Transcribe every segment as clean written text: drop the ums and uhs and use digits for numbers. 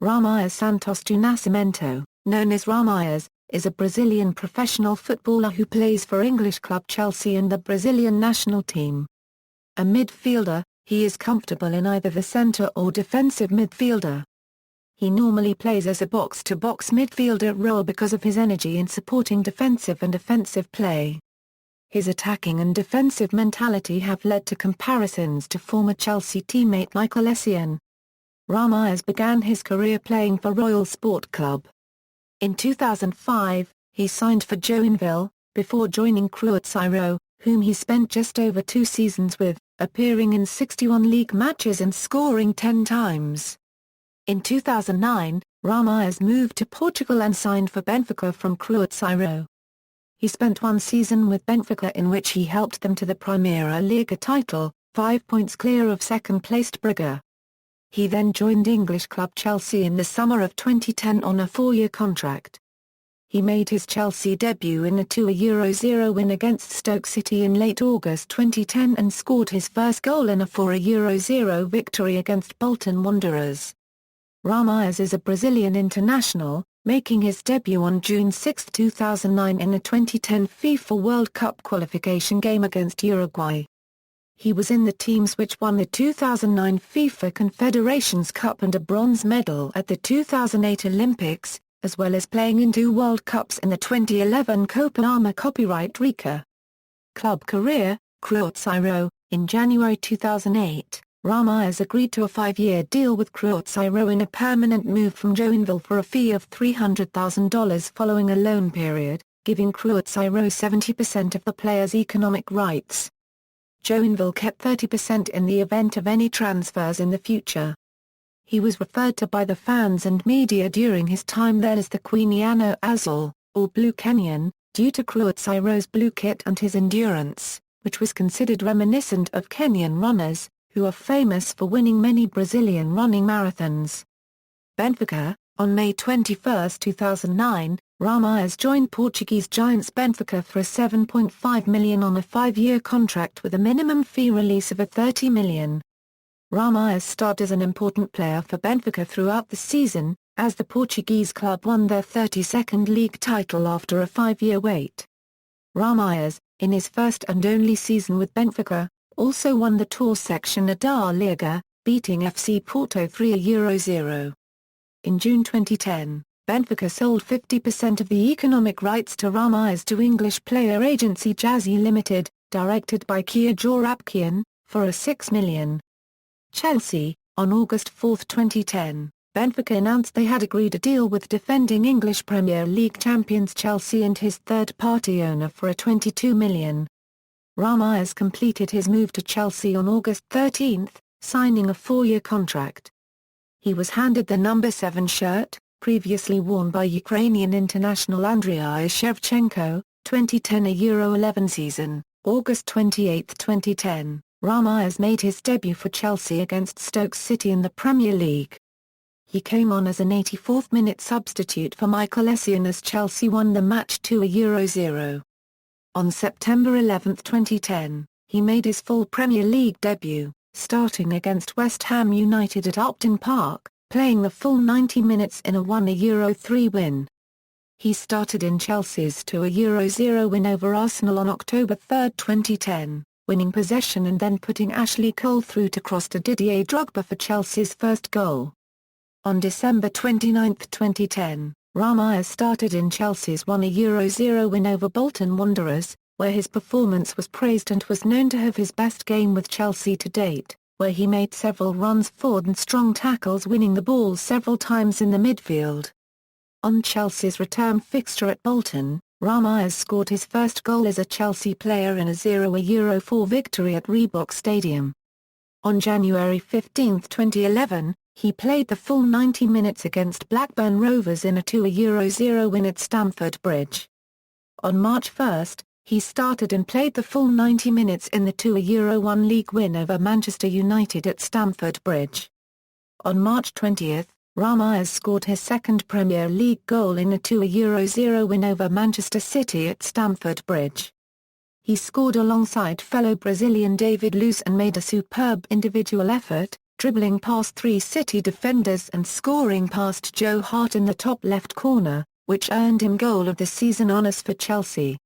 Ramires Santos do Nascimento, known as Ramires, is a Brazilian professional footballer who plays for English club Chelsea and the Brazilian national team. A midfielder, he is comfortable in either the centre or defensive midfielder. He normally plays as a box-to-box midfielder role because of his energy in supporting defensive and offensive play. His attacking and defensive mentality have led to comparisons to former Chelsea teammate Michael Essien. Ramires began his career playing for Royal Sport Club. In 2005, he signed for Joinville, before joining Cruzeiro, whom he spent just over 2 seasons with, appearing in 61 league matches and scoring 10 times. In 2009, Ramires moved to Portugal and signed for Benfica from Cruzeiro. He spent 1 season with Benfica in which he helped them to the Primeira Liga title, 5 points clear of second-placed Braga. He then joined English club Chelsea in the summer of 2010 on a 4-year contract. He made his Chelsea debut in a 2-0 win against Stoke City in late August 2010 and scored his first goal in a 4-0 victory against Bolton Wanderers. Ramires is a Brazilian international, making his debut on June 6, 2009 in a 2010 FIFA World Cup qualification game against Uruguay. He was in the teams which won the 2009 FIFA Confederations Cup and a bronze medal at the 2008 Olympics, as well as playing in 2 World Cups in the 2011 Copa Rica. Club career, Cruzeiro. In January 2008, Ramires agreed to a 5-year deal with Cruzeiro in a permanent move from Joinville for a fee of $300,000 following a loan period, giving Cruzeiro 70% of the player's economic rights. Joinville kept 30% in the event of any transfers in the future. He was referred to by the fans and media during his time there as the Queniano Azul, or Blue Kenyan, due to Cruzeiro's blue kit and his endurance, which was considered reminiscent of Kenyan runners, who are famous for winning many Brazilian running marathons. Benfica. On May 21, 2009, Ramires joined Portuguese giants Benfica for a $7.5 million on a 5-year contract with a minimum fee release of $30 million. Ramires starred as an important player for Benfica throughout the season, as the Portuguese club won their 32nd league title after a 5-year wait. Ramires, in his first and only season with Benfica, also won the Tour Section da Liga, beating FC Porto 3-0. In June 2010, Benfica sold 50% of the economic rights to Ramires to English player agency Jazzy Limited, directed by Kia Joorabchian, for a $6 million. Chelsea. On August 4, 2010, Benfica announced they had agreed a deal with defending English Premier League champions Chelsea and his third-party owner for a $22 million. Ramires completed his move to Chelsea on August 13, signing a 4-year contract. He was handed the number 7 shirt, previously worn by Ukrainian international Andriy Shevchenko, 2010-11 season. August 28, 2010, Ramires made his debut for Chelsea against Stoke City in the Premier League. He came on as an 84th-minute substitute for Michael Essien as Chelsea won the match 2-0. On September 11, 2010, he made his full Premier League debut, starting against West Ham United at Upton Park, playing the full 90 minutes in a 1-3 win. He started in Chelsea's 2-0 win over Arsenal on October 3, 2010, winning possession and then putting Ashley Cole through to cross to Didier Drogba for Chelsea's first goal. On December 29, 2010, Ramires started in Chelsea's 1-0 win over Bolton Wanderers, where his performance was praised and was known to have his best game with Chelsea to date, where he made several runs forward and strong tackles, winning the ball several times in the midfield. On Chelsea's return fixture at Bolton, Ramires scored his first goal as a Chelsea player in a 0-4 victory at Reebok Stadium. On January 15, 2011, he played the full 90 minutes against Blackburn Rovers in a 2-0 win at Stamford Bridge. On March 1, he started and played the full 90 minutes in the 2-1 league win over Manchester United at Stamford Bridge. On March 20, Ramires scored his second Premier League goal in a 2-0 win over Manchester City at Stamford Bridge. He scored alongside fellow Brazilian David Luiz and made a superb individual effort, dribbling past 3 City defenders and scoring past Joe Hart in the top left corner, which earned him Goal of the Season honours for Chelsea.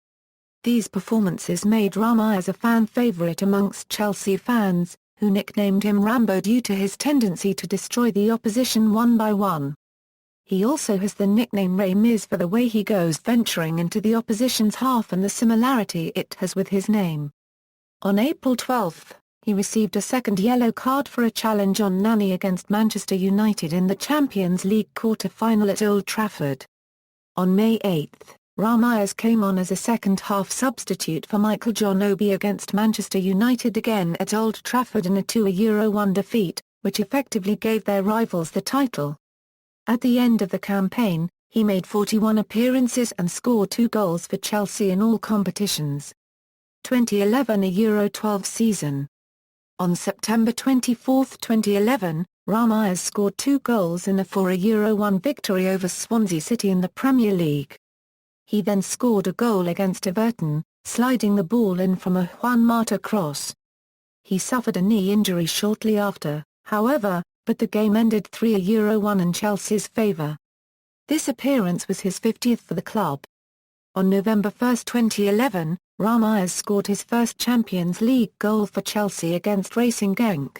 These performances made Ramires a fan favourite amongst Chelsea fans, who nicknamed him Rambo due to his tendency to destroy the opposition one by one. He also has the nickname Ramires for the way he goes venturing into the opposition's half and the similarity it has with his name. On April 12, he received a second yellow card for a challenge on Nani against Manchester United in the Champions League quarter-final at Old Trafford. On May 8, Ramires came on as a second-half substitute for Michael John Obi against Manchester United again at Old Trafford in a 2-1 defeat, which effectively gave their rivals the title. At the end of the campaign, he made 41 appearances and scored 2 goals for Chelsea in all competitions. 2011 Euro 12 season. On September 24, 2011, Ramires scored 2 goals in a 4-1 victory over Swansea City in the Premier League. He then scored a goal against Everton, sliding the ball in from a Juan Mata cross. He suffered a knee injury shortly after, however, but the game ended 3-1 in Chelsea's favour. This appearance was his 50th for the club. On November 1, 2011, Ramires scored his first Champions League goal for Chelsea against Racing Genk.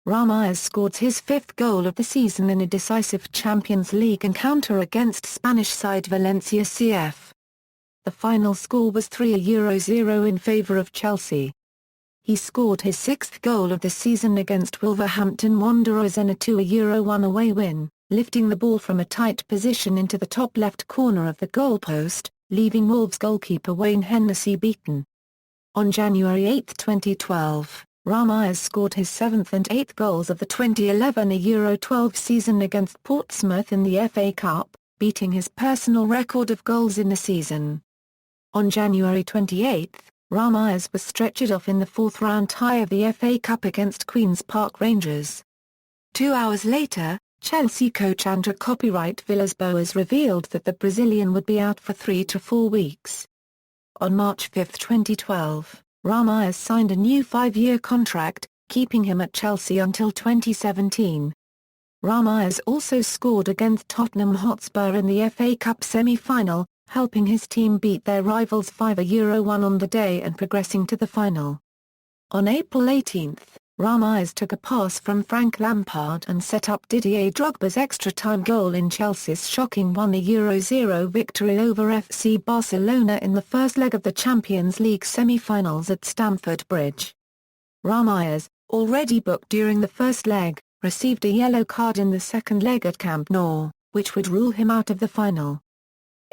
Ramires scored his 5th goal of the season in a decisive Champions League encounter against Spanish side Valencia CF. The final score was 3-0 in favour of Chelsea. He scored his 6th goal of the season against Bolton Wanderers in a 2-1 away win, lifting the ball from a tight position into the top left corner of the goalpost, leaving Wolves goalkeeper Wayne Hennessy beaten. On January 8, 2012, Ramires scored his 7th and 8th goals of the 2011 Euro 12 season against Portsmouth in the FA Cup, beating his personal record of goals in the season. On January 28, Ramires was stretchered off in the 4th-round tie of the FA Cup against Queen's Park Rangers. 2 hours later, Chelsea coach André Copyright Villas-Boas revealed that the Brazilian would be out for 3 to 4 weeks. On March 5, 2012, Ramires signed a new 5-year contract, keeping him at Chelsea until 2017. Ramires also scored against Tottenham Hotspur in the FA Cup semi-final, helping his team beat their rivals 5-1 on the day and progressing to the final. On April 18, Ramires took a pass from Frank Lampard and set up Didier Drogba's extra-time goal in Chelsea's shocking 1-0 victory over FC Barcelona in the first leg of the Champions League semi-finals at Stamford Bridge. Ramires, already booked during the first leg, received a yellow card in the second leg at Camp Nou, which would rule him out of the final.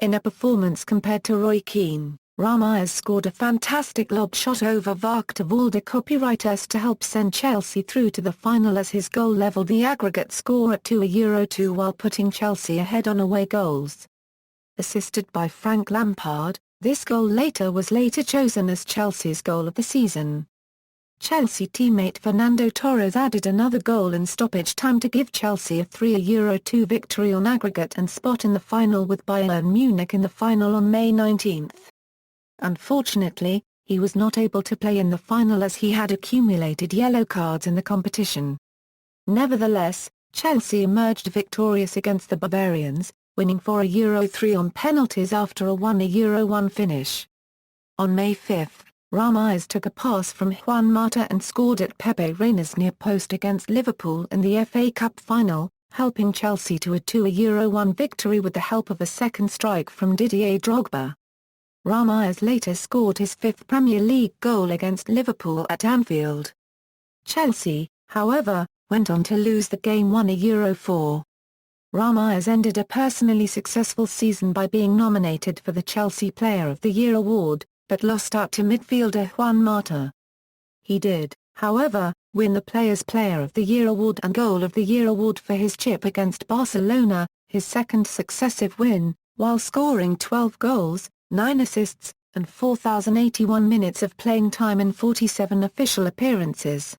In a performance compared to Roy Keane, Ramires scored a fantastic lob shot over Victor Valde Copyrightus to help send Chelsea through to the final as his goal levelled the aggregate score at 2-2 while putting Chelsea ahead on away goals. Assisted by Frank Lampard, this goal was later chosen as Chelsea's goal of the season. Chelsea teammate Fernando Torres added another goal in stoppage time to give Chelsea a 3-2 victory on aggregate and spot in the final with Bayern Munich in the final on May 19. Unfortunately, he was not able to play in the final as he had accumulated yellow cards in the competition. Nevertheless, Chelsea emerged victorious against the Bavarians, winning 4-3 on penalties after a 1-1 finish. On May 5, Ramires took a pass from Juan Mata and scored at Pepe Reina's near post against Liverpool in the FA Cup final, helping Chelsea to a 2-1 victory with the help of a second strike from Didier Drogba. Ramires later scored his 5th Premier League goal against Liverpool at Anfield. Chelsea, however, went on to lose the game 1-4. Ramires ended a personally successful season by being nominated for the Chelsea Player of the Year award, but lost out to midfielder Juan Mata. He did, however, win the Players' Player of the Year award and Goal of the Year award for his chip against Barcelona, his second successive win, while scoring 12 goals, 9 assists, and 4,081 minutes of playing time in 47 official appearances.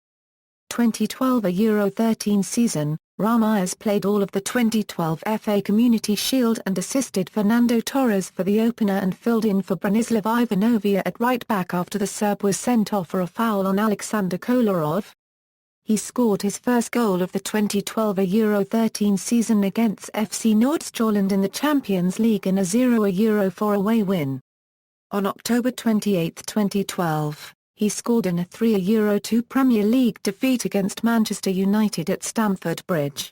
2012 Euro 13 season, Ramires played all of the 2012 FA Community Shield and assisted Fernando Torres for the opener and filled in for Branislav Ivanovia at right back after the Serb was sent off for a foul on Alexander Kolarov. He scored his first goal of the 2012 Euro 13 season against FC Noordstjoland in the Champions League in a 0-4 away win. On October 28, 2012, he scored in a 3-2 Premier League defeat against Manchester United at Stamford Bridge.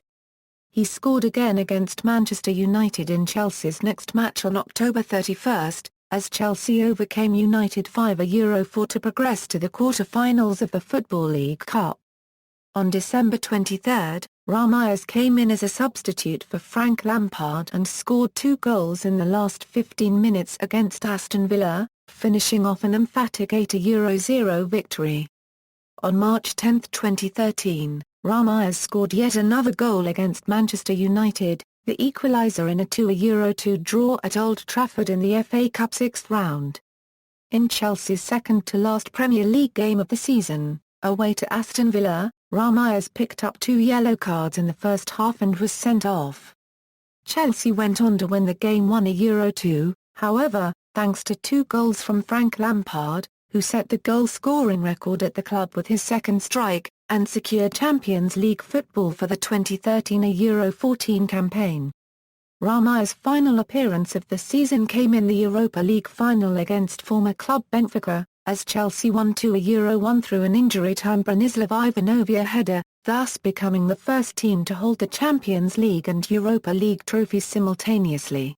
He scored again against Manchester United in Chelsea's next match on October 31, as Chelsea overcame United 5-4 to progress to the quarter-finals of the Football League Cup. On December 23, Ramires came in as a substitute for Frank Lampard and scored 2 goals in the last 15 minutes against Aston Villa, finishing off an emphatic 8-0 victory. On March 10, 2013, Ramires scored yet another goal against Manchester United, the equaliser in a 2-2 draw at Old Trafford in the FA Cup 6th round. In Chelsea's second-to-last Premier League game of the season, away to Aston Villa, Ramires picked up 2 yellow cards in the first half and was sent off. Chelsea went on to win the game 1-2, however, thanks to 2 goals from Frank Lampard, who set the goal-scoring record at the club with his second strike, and secured Champions League football for the 2013 Euro 14 campaign. Ramires' final appearance of the season came in the Europa League final against former club Benfica, as Chelsea won 2-1 through an injury-time Branislav Ivanovic header, thus becoming the first team to hold the Champions League and Europa League trophies simultaneously.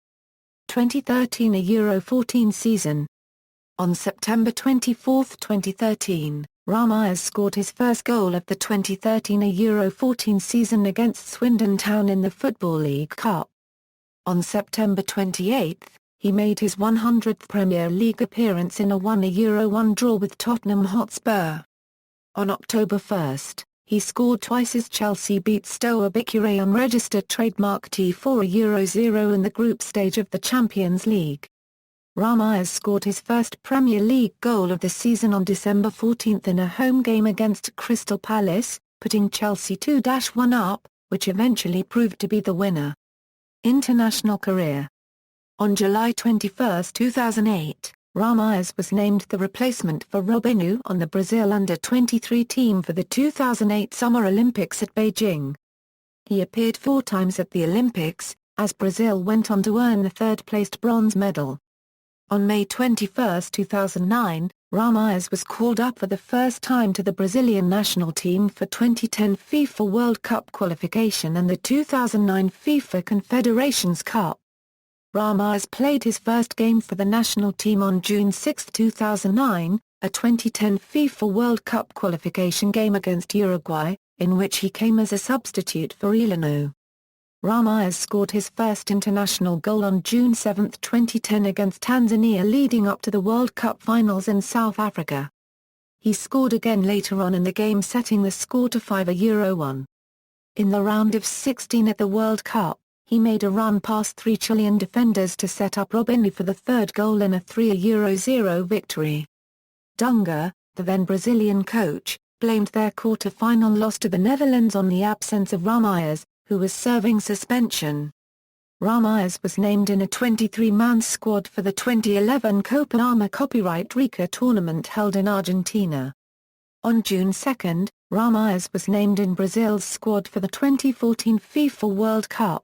2013 Euro 14 season. On September 24, 2013, Ramires scored his first goal of the 2013 Euro 14 season against Swindon Town in the Football League Cup. On September 28, he made his 100th Premier League appearance in a 1-1 draw with Tottenham Hotspur. On October 1, he scored twice as Chelsea beat Stoke City unregistered trademark T4-0 in the group stage of the Champions League. Ramires scored his first Premier League goal of the season on December 14 in a home game against Crystal Palace, putting Chelsea 2-1 up, which eventually proved to be the winner. International career. On July 21, 2008, Ramires was named the replacement for Robinho on the Brazil under-23 team for the 2008 Summer Olympics at Beijing. He appeared 4 times at the Olympics, as Brazil went on to earn the third-placed bronze medal. On May 21, 2009, Ramires was called up for the first time to the Brazilian national team for 2010 FIFA World Cup qualification and the 2009 FIFA Confederations Cup. Ramires played his first game for the national team on June 6, 2009, a 2010 FIFA World Cup qualification game against Uruguay, in which he came as a substitute for Elano. Ramires scored his first international goal on June 7, 2010 against Tanzania leading up to the World Cup finals in South Africa. He scored again later on in the game, setting the score to 5-1. In the round of 16 at the World Cup, he made a run past 3 Chilean defenders to set up Robinho for the third goal in a 3-0 victory. Dunga, the then Brazilian coach, blamed their quarter-final loss to the Netherlands on the absence of Ramires, who was serving suspension. Ramires was named in a 23-man squad for the 2011 Copa América tournament held in Argentina. On June 2, Ramires was named in Brazil's squad for the 2014 FIFA World Cup.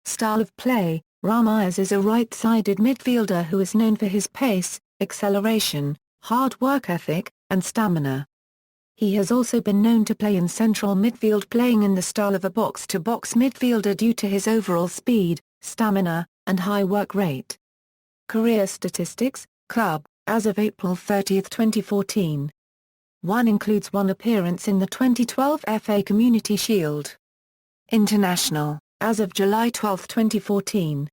Style of play: Ramires is a right-sided midfielder who is known for his pace, acceleration, hard work ethic, and stamina. He has also been known to play in central midfield, playing in the style of a box-to-box midfielder due to his overall speed, stamina, and high work rate. Career statistics: club, as of April 30, 2014. 1 includes 1 appearance in the 2012 FA Community Shield. International, as of July 12, 2014.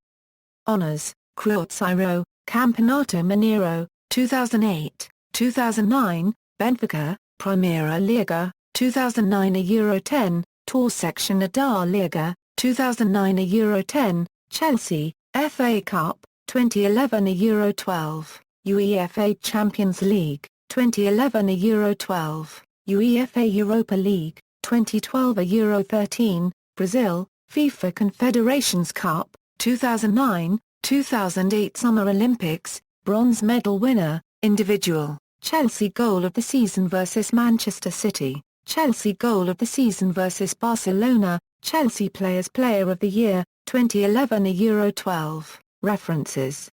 Honours: Cruzeiro, Campeonato Mineiro, 2008, 2009, Benfica, Primeira Liga, 2009 Euro 10, Tour Section da Liga, 2009 Euro 10, Chelsea, FA Cup, 2011 Euro 12, UEFA Champions League, 2011 Euro 12, UEFA Europa League, 2012 Euro 13, Brazil, FIFA Confederations Cup, 2009, 2008 Summer Olympics, bronze medal winner, individual, Chelsea goal of the season versus Manchester City, Chelsea Goal of the Season vs Barcelona, Chelsea Players Player of the Year, 2011 Euro 12, References.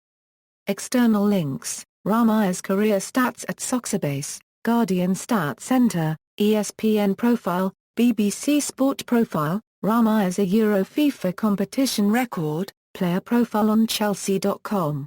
External links, Ramires Career Stats at Soccerbase, Guardian Stats Centre, ESPN Profile, BBC Sport Profile, Ramires a Euro FIFA competition record, player profile on Chelsea.com.